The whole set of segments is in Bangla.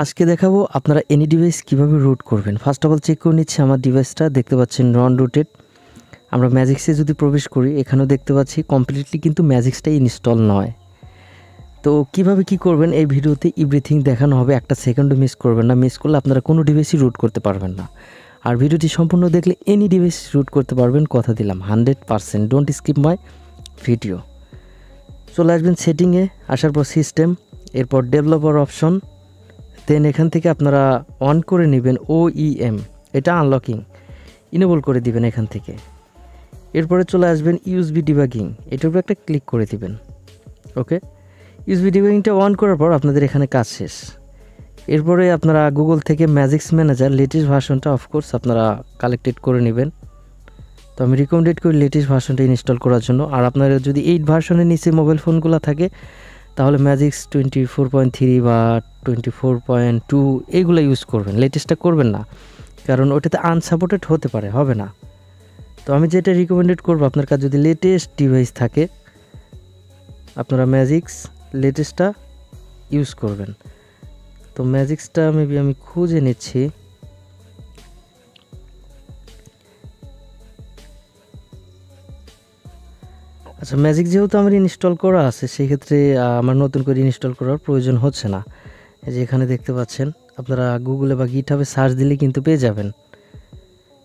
আজকে দেখাবো আপনারা এনি ডিভাইস কিভাবে রুট করবেন। ফার্স্ট অফ অল চেক করে নিচ্ছি আমার ডিভাইসটা, দেখতে পাচ্ছেন নন রুটেড। আমরা ম্যাজিক্সে যদি প্রবেশ করি এখানেও দেখতে পাচ্ছি কমপ্লিটলি কিন্তু ম্যাজিক্সটা ইনস্টল নয়। তো কিভাবে কি করবেন এই ভিডিওতে এভরিথিং দেখানো হবে, একটা সেকেন্ডও মিস করবেন না। মিস করলে আপনারা কোনো ডিভাইসই রুট করতে পারবেন না। আর ভিডিওটি সম্পূর্ণ দেখলে এনি ডিভাইস রুট করতে পারবেন, কথা দিলাম 100%। Don't skip my video. চলে আসবেন সেটিংয়ে, আসার পর সিস্টেম, এরপর ডেভেলপার অপশন, দেন এখান থেকে আপনারা অন করে নেবেন OEM, এটা আনলকিং ইনেবল করে দিবেন এখান থেকে। এরপরে চলে আসবেন ইউএসবি ডিবাগিং, এটার উপর একটা ক্লিক করে দিবেন। ওকে, ইউএসবি ডিবাগিংটা অন করার পর আপনাদের এখানে কাজ শেষ। এরপরে আপনারা গুগল থেকে ম্যাজিক্স ম্যানেজার লেটেস্ট ভার্সনটা অফকোর্স আপনারা কালেক্টেড করে নেবেন। তো আমি রিকমেন্ডেড করি লেটেস্ট ভার্সনটা ইনস্টল করার জন্য। আর আপনারা যদি 8 ভার্সনের নিচে মোবাইল ফোনগুলো থাকে তাহলে ম্যাজিক্স 24.3 বা 24.2 এইগুলো ইউজ করবেন, লেটেস্টটা করবেন না, কারণ ওটাতে আনসাপোর্টেড হতে পারে, হবে না। তো আমি যেটা রিকমেন্ডেড করবো, আপনার কাছে যদি লেটেস্ট ডিভাইস থাকে আপনারা ম্যাজিক্স লেটেস্টটা ইউজ করবেন। তো ম্যাজিক্সটা মেবি আমি খুঁজে নিচ্ছি। আচ্ছা, ম্যাজিক যেহেতু আমার ইনস্টল করা আছে সেই ক্ষেত্রে আমার নতুন করে ইনস্টল করার প্রয়োজন হচ্ছে না। এই যে এখানে দেখতে পাচ্ছেন, আপনারা গুগলে বা গিটহাবে সার্চ দিলে কিন্তু পেয়ে যাবেন।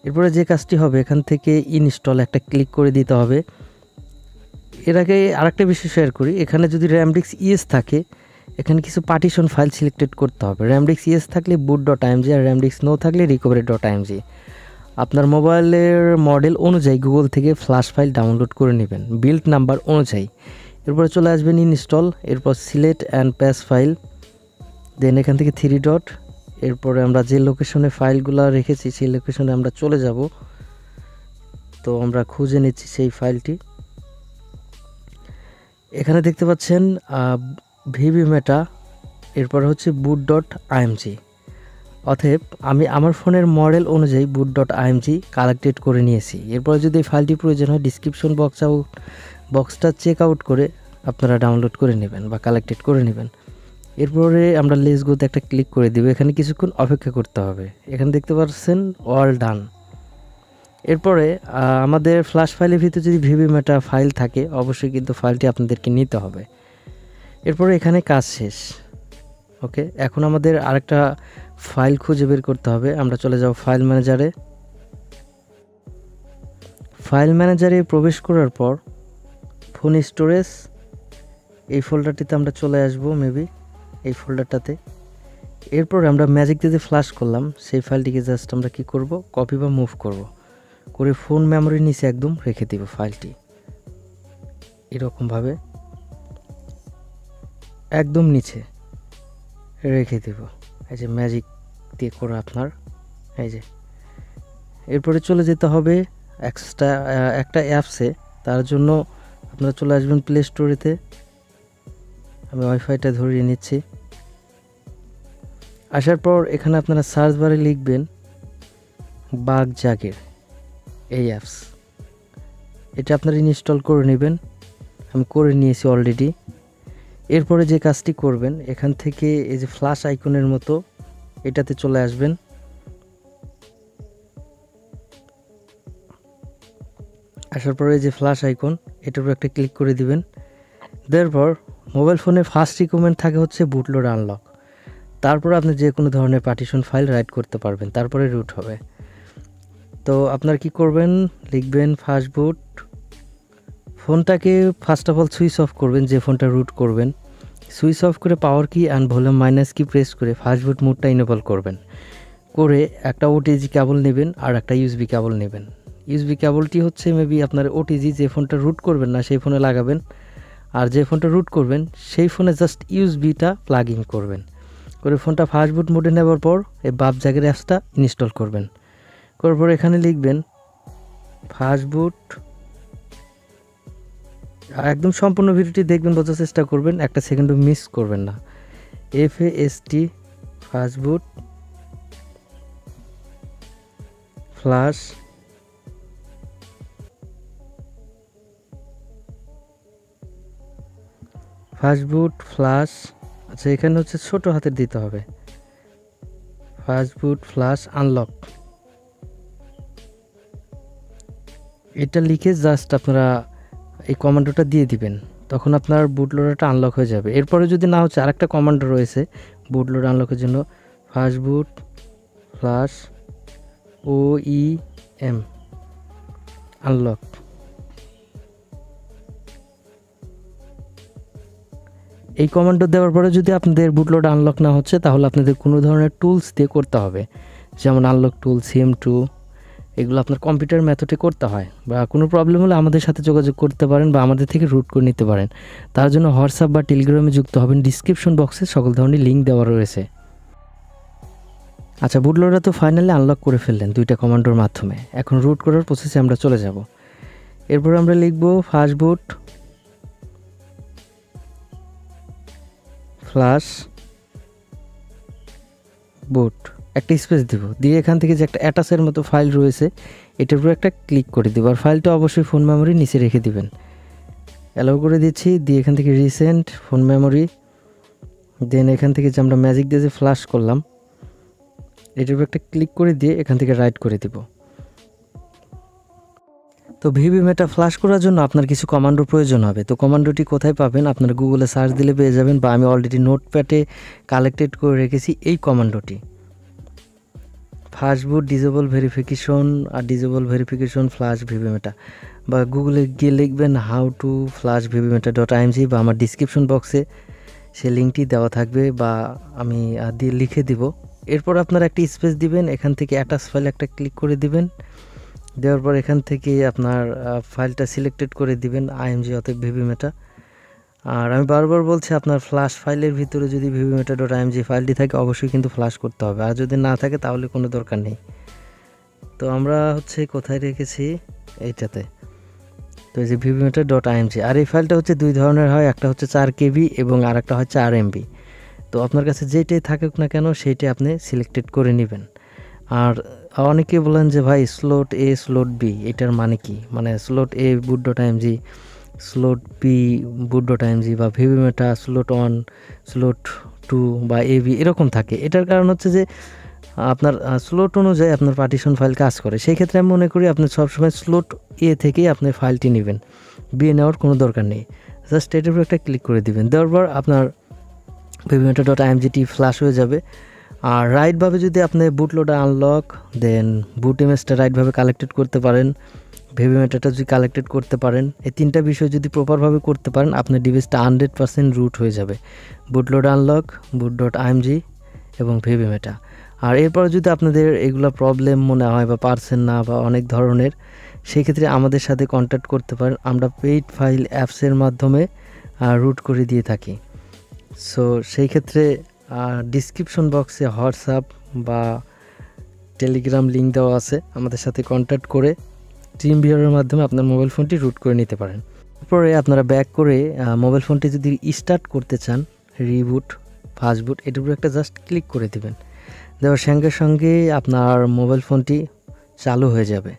এরপরে যে কাজটি হবে, এখান থেকে ইনস্টল একটা ক্লিক করে দিতে হবে। এর আগে আরেকটা বিষয় শেয়ার করি, এখানে যদি র্যামডিক্স ইএস থাকে এখানে কিছু পার্টিশন ফাইল সিলেক্টেড করতে হবে। র্যামডিক্স ইএস থাকলে boot.img, আর র্যামডিক্স নো থাকলে recovery.img। আপনার মোবাইলের মডেল অনুযায়ী গুগল থেকে ফ্ল্যাশ ফাইল ডাউনলোড করে নেবেন বিল্ড নাম্বার অনুযায়ী। এরপরে চলে আসবেন ইনস্টল, এরপর সিলেক্ট অ্যান্ড প্যাস ফাইল, দেন এখান থেকে 3 ডট, এরপরে আমরা যে লোকেশনে ফাইলগুলো রেখেছি সেই লোকেশনে আমরা চলে যাব। তো আমরা খুঁজে নিচ্ছি সেই ফাইলটি। এখানে দেখতে পাচ্ছেন ভিভি মেটা, এরপর হচ্ছে boot.img। অতএব আমি আমার ফোনের মডেল অনুযায়ী boot.img কালেক্টেড করে নিয়েছি। এরপরে যদি এই ফাইলটি প্রয়োজন হয় ডিসক্রিপশন বক্সটা চেক আউট করে আপনারা ডাউনলোড করে নেবেন বা কালেক্টেড করে নেবেন। এরপরে আমরা লেটস গোতে একটা ক্লিক করে দিব। এখানে কিছুক্ষণ অপেক্ষা করতে হবে। এখানে দেখতে পাচ্ছেন অল ডান। এরপরে আমাদের ফ্ল্যাশ ফাইলের ভিতরে যদি ভিভি মেটা ফাইল থাকে অবশ্যই কিন্তু ফাইলটি আপনাদেরকে নিতে হবে। এরপরে এখানে কাজ শেষ। ওকে, এখন আমাদের আরেকটা ফাইল খুঁজে বের করতে হবে। আমরা চলে যাব ফাইল ম্যানেজারে। ফাইল ম্যানেজারে প্রবেশ করার পর ফোন স্টোরেজ, এই ফোল্ডারটিতে আমরা চলে আসব, মেবি এই ফোল্ডারটাতে। এরপর আমরা ম্যাজিক দিয়ে ফ্ল্যাশ করলাম সেই ফাইলটিকে জাস্ট আমরা কি করব, কপি বা মুভ করব, করে ফোন মেমোরির নিচে একদম রেখে দেব ফাইলটি এরকমভাবে একদম নিচে রেখে দেব। এই যে ম্যাজিক দিয়ে করা আপনার, এই যে। এরপরে চলে যেতে হবে একটা অ্যাপসে। তার জন্য আপনারা চলে আসবেন প্লে স্টোরেতে। আমি ওয়াইফাইটা ধরিয়ে নিচ্ছি। আসার পর এখানে আপনারা সার্চ বারে লিখবেন বাগজাগের এই অ্যাপস, এটা আপনারা ইনস্টল করে নেবেন। আমি করে নিয়েছি অলরেডি। এরপরে যে কাজটি করবেন, এখান থেকে এই যে ফ্ল্যাশ আইকনের মতো এটাতে চলে আসবেন। আসার পরে যে ফ্ল্যাশ আইকন এটার উপর একটা ক্লিক করে দিবেন। তারপর মোবাইল ফোনে ফার্স্ট রিকমেন্ড থাকে হচ্ছে বুটলোড আনলক। তারপর আপনি যে কোনো ধরনের পার্টিশন ফাইল রাইট করতে পারবেন, তারপরে রুট হবে। তো আপনার কি করবেন, লিখবেন ফার্স্ট বুট। ফোনটাকে first of all switch off করবেন, যে ফোনটা রুট করবেন। সুইচ অফ করে পাওয়ার কি অ্যান্ড ভলিউম মাইনাস কি প্রেস করে ফার্স্ট বুট মোডটা ইনেবল করবেন। করে একটা ওটিজি কেবল নেবেন আর একটা ইউএসবি কেবল নেবেন। ইউএসবি কেবলটি হচ্ছে মেবি আপনার ওটিজি যে ফোনটা রুট করবেন না সেই ফোনে লাগাবেন, আর যে ফোনটা রুট করবেন সেই ফোনে জাস্ট ইউএসবিটা প্লাগ ইন করবেন। করে ফোনটা ফার্স্ট বুট মোডে নেওয়ার পর এই বাগজাগের অ্যাপসটা ইনস্টল করবেন। করার পর এখানে লিখবেন ফার্স্ট বুট। একদম সম্পূর্ণ ভিডিওটি দেখবেন, বোঝার চেষ্টা করবেন, একটা সেকেন্ডও মিস করবেন না। FAST ফার্স্ট বুট ফ্ল্যাশ ফার্স্ট বুট ফ্ল্যাশ। আচ্ছা, এখানে হচ্ছে ছোট হাতের দিতে হবে, ফাস্টবুট ফ্ল্যাশ আনলক, এটা লিখে জাস্ট আপনারা এই কমান্ডোটা দিয়ে দিবেন, তখন আপনার বুট লোডারটা আনলক হয়ে যাবে। এরপরে যদি না হচ্ছে আরেকটা কমান্ডো রয়েছে বুট লোড আনলকের জন্য, ফাস্টবুট ফ্ল্যাশ OEM আনলক। এই কমান্ডো দেওয়ার পরে যদি আপনাদের বুটলোড আনলক না হচ্ছে, তাহলে আপনাদের কোনো ধরনের টুলস দিয়ে করতে হবে, যেমন আনলক টুল, CM2, এগুলো আপনার কম্পিউটার মেথডে করতে হয়। বা কোনো প্রবলেম হলে আমাদের সাথে যোগাযোগ করতে পারেন বা আমাদের থেকে রুট করে নিতে পারেন। তার জন্য হোয়াটসঅ্যাপ বা টেলিগ্রামে যুক্ত হবেন, ডিসক্রিপশন বক্সে সকল ধরনের লিঙ্ক দেওয়া রয়েছে। আচ্ছা, বুটলোডার তো ফাইনালি আনলক করে ফেললেন দুইটা কমান্ডোর মাধ্যমে। এখন রুট করার প্রসেসে আমরা চলে যাব। এরপর আমরা লিখব ফাস্টবুট ফ্ল্যাশ বুট, একটা স্পেস দিব, দিয়ে এখান থেকে যে একটা অ্যাটাচের মতো ফাইল রয়েছে এটার উপর একটা ক্লিক করে দিব। আর ফাইলটা অবশ্যই ফোন মেমোরি নিচে রেখে দিবেন। অ্যালাউ করে দিচ্ছি, দিয়ে এখান থেকে রিসেন্ট ফোন মেমোরি, দেন এখান থেকে যে আমরা ম্যাজিক দিয়ে যে ফ্ল্যাশ করলাম এটার উপর একটা ক্লিক করে দিয়ে এখান থেকে রাইট করে দিব। তো ভিভিমেটা ফ্ল্যাশ করার জন্য আপনার কিছু কমান্ডোর প্রয়োজন হবে। তো কমান্ডোটি কোথায় পাবেন? আপনারা গুগলে সার্চ দিলে পেয়ে যাবেন, বা আমি অলরেডি নোটপ্যাডে কালেক্টেড করে রেখেছি এই কমান্ডোটি। ফাস্টবুট ডিজেবল ভেরিফিকেশন আর ডিজেবল ভেরিফিকেশন ফ্ল্যাশ ভিভিমেটা, বা গুগলে গিয়ে লিখবেন হাউ টু ফ্ল্যাশ vivimeta.img, বা আমার ডিসক্রিপশন বক্সে সে লিঙ্কটি দেওয়া থাকবে, বা আমি দিয়ে লিখে দিব। এরপর আপনারা একটা স্পেস দিবেন, এখান থেকে অ্যাটাচ ফাইল একটা ক্লিক করে দিবেন, দেওয়ার পর এখান থেকে আপনার ফাইলটা সিলেক্টেড করে দিবেন IMG অতএব ভিভিমেটা। আর আমি বারবার বলছি, আপনার ফ্ল্যাশ ফাইলের ভিতরে যদি vivimeta.img ফাইলটি থাকে অবশ্যই কিন্তু ফ্ল্যাশ করতে হবে, আর যদি না থাকে তাহলে কোনো দরকার নেই। তো আমরা হচ্ছে কোথায় রেখেছি, এইটাতে। তো এই যে vivimeta.img, আর এই ফাইলটা হচ্ছে দুই ধরনের হয়, একটা হচ্ছে 4 KB এবং আর একটা হয় 4 MB। তো আপনার কাছে যেটাই থাকুক না কেন সেইটাই আপনি সিলেক্টেড করে নেবেন। আর অনেকে বলেন যে ভাই স্লট A স্লট B এটার মানে কি, মানে slot A boot.img, slot B boot.img, বা ভিভিমেটা স্লট 1 স্লট 2 বা AB এরকম থাকে। এটার কারণ হচ্ছে যে আপনার স্লট অনুযায়ী আপনার পার্টিশন ফাইল কাজ করে। সেই ক্ষেত্রে আমি মনে করি আপনি সবসময় স্লট A থেকেই আপনি ফাইলটি নেবেন, B নেওয়ার কোনো দরকার নেই। জাস্ট এটার উপর একটা ক্লিক করে দিবেন, দেওয়ার পর আপনার vivimeta.imgটি ফ্ল্যাশ হয়ে যাবে। আর রাইটভাবে যদি আপনি বুটলোডার আনলক দেন বুট ইমেজটা রাইটভাবে কালেক্টেড করতে পারেন, ভিভিমেটাটা যদি কালেক্টেড করতে পারেন, এই তিনটা বিষয় যদি প্রপারভাবে করতে পারেন, আপনার ডিভাইসটা 100% রুট হয়ে যাবে। বুটলোডার আনলক, boot.img এবং ভিভিমেটা। আর এরপর যদি আপনাদের এগুলো প্রবলেম মনে হয় বা পারছেন না বা অনেক ধরনের, সেই ক্ষেত্রে আমাদের সাথে কন্ট্যাক্ট করতে পারেন। আমরা পেইড ফাইল অ্যাপসের মাধ্যমে রুট করে দিয়ে থাকি। সো সেই ক্ষেত্রে ডিসক্রিপশন বক্সে হোয়াটসঅ্যাপ বা টেলিগ্রাম লিঙ্ক দেওয়া আছে, আমাদের সাথে কন্ট্যাক্ট করে টিম ভিউয়ারের মাধ্যমে আপনার মোবাইল ফোনটি রুট করে নিতে পারেন। তারপরে আপনারা ব্যাক করে মোবাইল ফোনটি যদি স্টার্ট করতে চান, রিবুট ফাস্টবুট এটার উপর একটা জাস্ট ক্লিক করে দিবেন, দেওয়ার সঙ্গে সঙ্গে আপনার মোবাইল ফোনটি চালু হয়ে যাবে।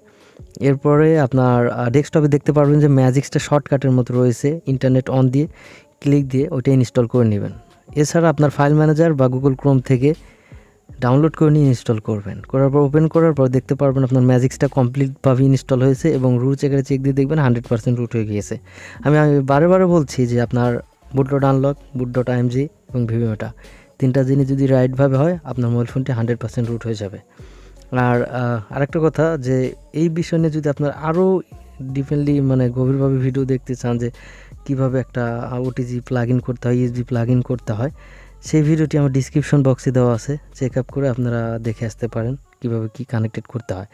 এরপরে আপনার ডেস্কটপে দেখতে পারবেন যে ম্যাজিক্সটা শর্টকাটের মতো রয়েছে, ইন্টারনেট অন দিয়ে ক্লিক দিয়ে ওইটা ইনস্টল করে নেবেন। এছাড়া আপনার ফাইল ম্যানেজার বা গুগল ক্রোম থেকে ডাউনলোড করে নিয়ে ইনস্টল করবেন। করার পর ওপেন করার পর দেখতে পারবেন আপনার ম্যাজিক্সটা কমপ্লিটভাবে ইনস্টল হয়েছে এবং রুট চেক দিয়ে দেখবেন 100% রুট হয়ে গিয়েছে। আমি বারে বলছি যে আপনার বুটলোড আনলক, boot.img এবং ভিভিমেটা তিনটা জিনিস যদি রাইটভাবে হয় আপনার মোবাইল ফোনটি 100% রুট হয়ে যাবে। আর আরেকটা কথা, যে এই বিষয় নিয়ে যদি আপনার আরও ডিপেন্ডলি মানে গভীরভাবে ভিডিও দেখতে চান যে কীভাবে একটা OTG প্লাগ ইন করতে হয়, USB প্লাগ ইন করতে হয়, সেই ভিডিওটি আমার ডিসক্রিপশন বক্সে দেওয়া আছে, চেক আপ করে আপনারা দেখে আসতে পারেন কীভাবে কি কানেক্টেড করতে হয়।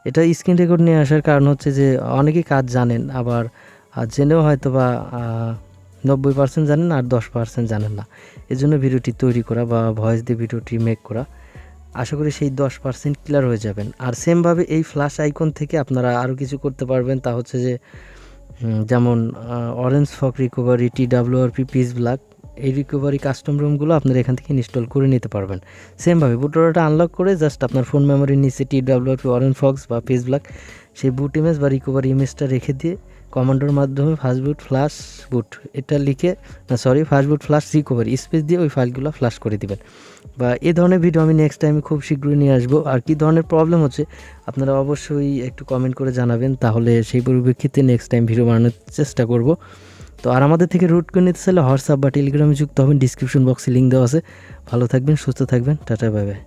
এটা স্ক্রিন রেকর্ড নিয়ে আসার কারণ হচ্ছে যে অনেকেই কাজ জানেন, আবার জেনেও হয়তো বা 90% জানেন আর 10% জানেন না। এজন্য ভিডিওটি তৈরি করা বা ভয়েস দিয়ে ভিডিওটি মেক করা। আশা করি সেই 10% ক্লিয়ার হয়ে যাবেন। আর সেমভাবে এই ফ্ল্যাশ আইকন থেকে আপনারা আরও কিছু করতে পারবেন, তা হচ্ছে যে যেমন orange fog recovery, TWRP piece black, এই রিকভারি কাস্টম রুমগুলো আপনারা এখান থেকে ইনস্টল করে নিতে পারবেন। সেমভাবে বুটলোডারটা আনলক করে জাস্ট আপনার ফোন মেমোরির নিচে TWRP, অরেঞ্জ ফক্স বা পিস ব্ল্যাক সেই বুট ইমেজ বা রিকভারি ইমেজটা রেখে দিয়ে কমান্ডোর মাধ্যমে ফাস্টবুট ফ্লাশ বুট এটা লিখে ফাস্টবুট ফ্লাশ রিকভারি স্পেস দিয়ে ওই ফাইলগুলো ফ্লাশ করে দিবেন। বা এই ধরনের ভিডিও আমি নেক্সট টাইমে খুব শীঘ্রই নিয়ে আসবো। আর কী ধরনের প্রবলেম হচ্ছে আপনারা অবশ্যই একটু কমেন্ট করে জানাবেন, তাহলে সেই পরিপ্রেক্ষিতে নেক্সট টাইম ভিডিও বানানোর চেষ্টা করব। তো আর আমাদের থেকে রুট করে নিতে চাইলে হোয়াটসঅ্যাপ বা টেলিগ্রামে যুক্ত হবেন, ডিসক্রিপশন বক্সে লিঙ্ক দেওয়া আছে। ভালো থাকবেন, সুস্থ থাকবেন, টাটা, বাই বাই।